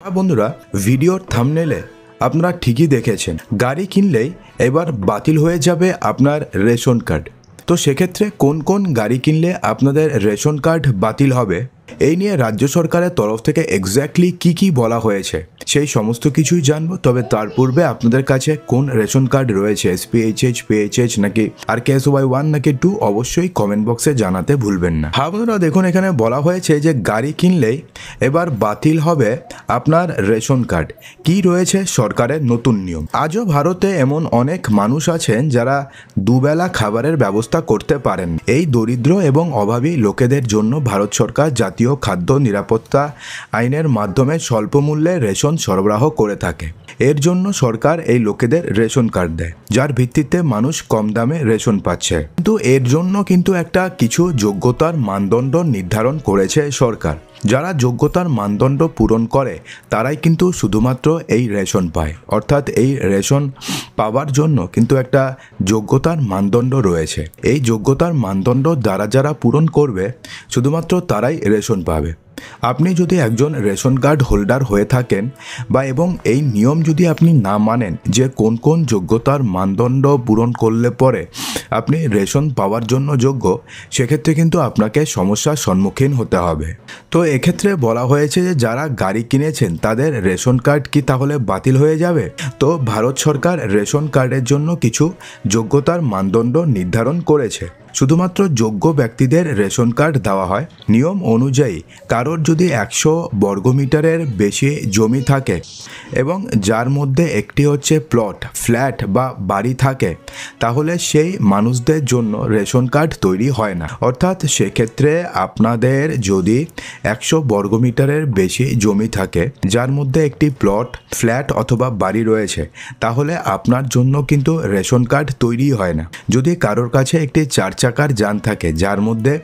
বন্ধুরা, ভিডিওর থাম্বনেলে আপনারা ঠিকই দেখেছেন, গাড়ি কিনলেই এবার বাতিল হয়ে যাবে আপনার রেশন কার্ড। তো সেক্ষেত্রে কোন কোন গাড়ি কিনলে আপনাদের রেশন কার্ড বাতিল হবে, এই নিয়ে রাজ্য সরকারের তরফ থেকে এক্স্যাক্টলি কি বলা হয়েছে সেই সমস্ত কিছুই জানবো। তবে তার পূর্বে আপনাদের কাছে কোন রেশন কার্ড রয়েছে, এসপিএইচএইচ, পিএইচএইচ নাকি RKSY 1 নাকি 2, অবশ্যই কমেন্ট বক্সে জানাতে ভুলবেন না। হ্যাঁ বন্ধুরা, দেখুন এখানে বলা হয়েছে যে গাড়ি কিনলেই এবার বাতিল হবে আপনার রেশন কার্ড। কি রয়েছে সরকারের নতুন নিয়ম? আজও ভারতে এমন অনেক মানুষ আছেন যারা দুবেলা খাবারের ব্যবস্থা করতে পারেন। এই দরিদ্র এবং অভাবী লোকেদের জন্য ভারত সরকার জাতীয় খাদ্য নিরাপত্তা আইনের মাধ্যমে স্বল্প মূল্যে রেশন সরবরাহ করে থাকে। এর জন্য সরকার এই লোকেদের রেশন কার্ড দেয়, যার ভিত্তিতে মানুষ কম দামে রেশন পাচ্ছে। কিন্তু এর জন্য কিন্তু একটা কিছু যোগ্যতার মানদণ্ড নির্ধারণ করেছে সরকার। যারা যোগ্যতার মানদণ্ড পূরণ করে তারাই কিন্তু শুধুমাত্র এই রেশন পায়। অর্থাৎ এই রেশন পাওয়ার জন্য কিন্তু একটা যোগ্যতার মানদণ্ড রয়েছে। এই যোগ্যতার মানদণ্ড যারা পূরণ করবে শুধুমাত্র তারাই রেশন পাবে। আপনি যদি একজন রেশন কার্ড হোল্ডার হয়ে থাকেন এবং এই নিয়ম যদি আপনি না মানেন যে কোন কোন যোগ্যতার মানদণ্ড পূরণ করলে পরে আপনি রেশন পাওয়ার জন্য যোগ্য, সেক্ষেত্রে কিন্তু আপনাকে সমস্যার সম্মুখীন হতে হবে। তো এক্ষেত্রে বলা হয়েছে যে যারা গাড়ি কিনেছেন তাদের রেশন কার্ড কি তাহলে বাতিল হয়ে যাবে? তো ভারত সরকার রেশন কার্ডের জন্য কিছু যোগ্যতার মানদণ্ড নির্ধারণ করেছে। শুধুমাত্র যোগ্য ব্যক্তিদের রেশন কার্ড দেওয়া হয়। নিয়ম অনুযায়ী কারোর যদি 100 বর্গমিটারের বেশি জমি থাকে এবং যার মধ্যে একটি হচ্ছে প্লট, ফ্ল্যাট বা বাড়ি থাকে, তাহলে সেই মানুষদের জন্য রেশন কার্ড তৈরি হয় না। অর্থাৎ সেক্ষেত্রে আপনাদের যদি 100 বর্গমিটারের বেশি জমি থাকে, যার মধ্যে একটি প্লট, ফ্ল্যাট অথবা বাড়ি রয়েছে, তাহলে আপনার জন্য কিন্তু রেশন কার্ড তৈরি হয় না। যদি কারোর কাছে একটি 4 চাকার যান থাকে, যার মধ্যে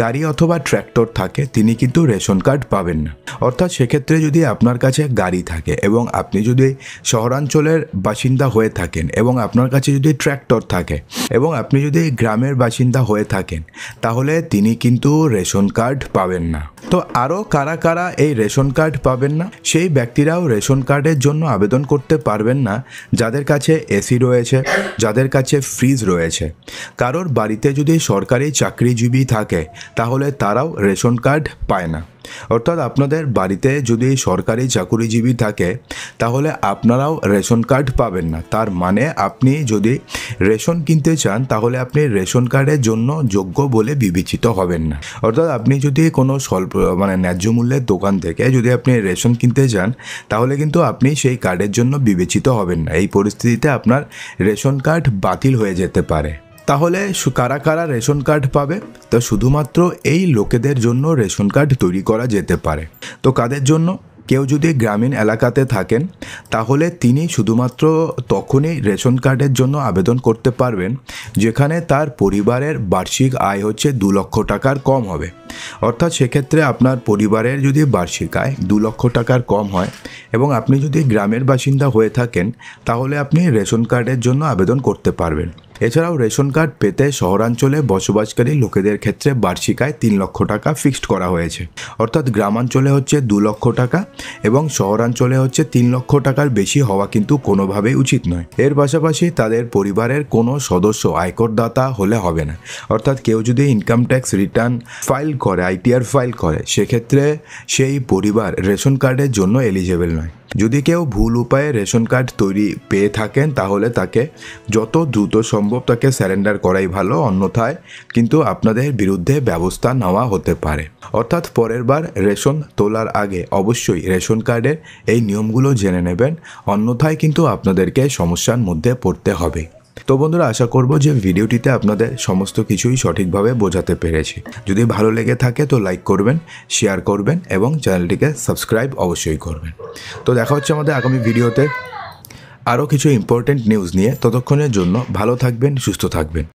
গাড়ি অথবা ট্র্যাক্টর থাকে, তিনি কিন্তু রেশন কার্ড পাবেন না। অর্থাৎ সেক্ষেত্রে যদি আপনার কাছে গাড়ি থাকে এবং আপনি যদি শহরাঞ্চলের বাসিন্দা হয়ে থাকেন এবং আপনার কাছে যদি ট্র্যাক্টর থাকে এবং আপনি যদি গ্রামের বাসিন্দা হয়ে থাকেন, তাহলে তিনি কিন্তু রেশন কার্ড পাবেন না। তো আরও কারা এই রেশন কার্ড পাবেন না? সেই ব্যক্তিরাও রেশন কার্ডের জন্য আবেদন করতে পারবেন না যাদের কাছে এসি রয়েছে, যাদের কাছে ফ্রিজ রয়েছে। কারোর বাড়িতে যদি সরকারি চাকরিজীবী থাকে, তাহলে তারাও রেশন কার্ড পায় না। অর্থাৎ আপনাদের বাড়িতে যদি সরকারি চাকরিজীবী থাকে, তাহলে আপনারাও রেশন কার্ড পাবেন না। তার মানে আপনি যদি রেশন কিনতে চান, তাহলে আপনি রেশন কার্ডের জন্য যোগ্য বলে বিবেচিত হবেন না। অর্থাৎ আপনি যদি কোনো ন্যায্য মূল্যের দোকান থেকে যদি আপনি রেশন কিনতে চান, তাহলে কিন্তু আপনি সেই কার্ডের জন্য বিবেচিত হবেন না। এই পরিস্থিতিতে আপনার রেশন কার্ড বাতিল হয়ে যেতে পারে। তাহলে কারা রেশন কার্ড পাবে? তো শুধুমাত্র এই লোকেদের জন্য রেশন কার্ড তৈরি করা যেতে পারে। তো কাদের জন্য? কেউ যদি গ্রামীণ এলাকাতে থাকেন, তাহলে তিনি শুধুমাত্র তখনই রেশন কার্ডের জন্য আবেদন করতে পারবেন যেখানে তার পরিবারের বার্ষিক আয় হচ্ছে 2 লক্ষ টাকার কম হবে। অর্থাৎ সেক্ষেত্রে আপনার পরিবারের যদি বার্ষিক আয় 2 লক্ষ টাকার কম হয় এবং আপনি যদি গ্রামের বাসিন্দা হয়ে থাকেন, তাহলে আপনি রেশন কার্ডের জন্য আবেদন করতে পারবেন। এছাড়াও রেশন কার্ড পেতে শহরাঞ্চলে বসবাসকারী লোকেদের ক্ষেত্রে বার্ষিক আয় 3 লক্ষ টাকা ফিক্সড করা হয়েছে। অর্থাৎ গ্রামাঞ্চলে হচ্ছে 2 লক্ষ টাকা এবং শহরাঞ্চলে হচ্ছে 3 লক্ষ টাকার বেশি হওয়া কিন্তু কোনোভাবেই উচিত নয়। এর পাশাপাশি তাদের পরিবারের কোনো সদস্য আয়করদাতা হলে হবে না। অর্থাৎ কেউ যদি ইনকাম ট্যাক্স রিটার্ন ফাইল করে, ITR ফাইল করে, সেক্ষেত্রে সেই পরিবার রেশন কার্ডের জন্য এলিজেবল নয়। যদি কেউ ভুল উপায়ে রেশন কার্ড তৈরি পেয়ে থাকেন, তাহলে তাকে যত দ্রুত সম্ভব তাকে স্যারেন্ডার করাই ভালো, অন্যথায় কিন্তু আপনাদের বিরুদ্ধে ব্যবস্থা নেওয়া হতে পারে। অর্থাৎ পরের বার রেশন তোলার আগে অবশ্যই রেশন কার্ডের এই নিয়মগুলো জেনে নেবেন, অন্যথায় কিন্তু আপনাদেরকে সমস্যার মধ্যে পড়তে হবে। তো বন্ধুরা, আশা করব যে ভিডিওটিতে আপনাদের সমস্ত কিছুই সঠিকভাবে বোঝাতে পেরেছি। যদি ভালো লেগে থাকে তো লাইক করবেন, শেয়ার করবেন এবং চ্যানেলটিকে সাবস্ক্রাইব অবশ্যই করবেন। তো দেখা হচ্ছে আমাদের আগামী ভিডিওতে আরও কিছু ইম্পর্টেন্ট নিউজ নিয়ে। ততক্ষণের জন্য ভালো থাকবেন, সুস্থ থাকবেন।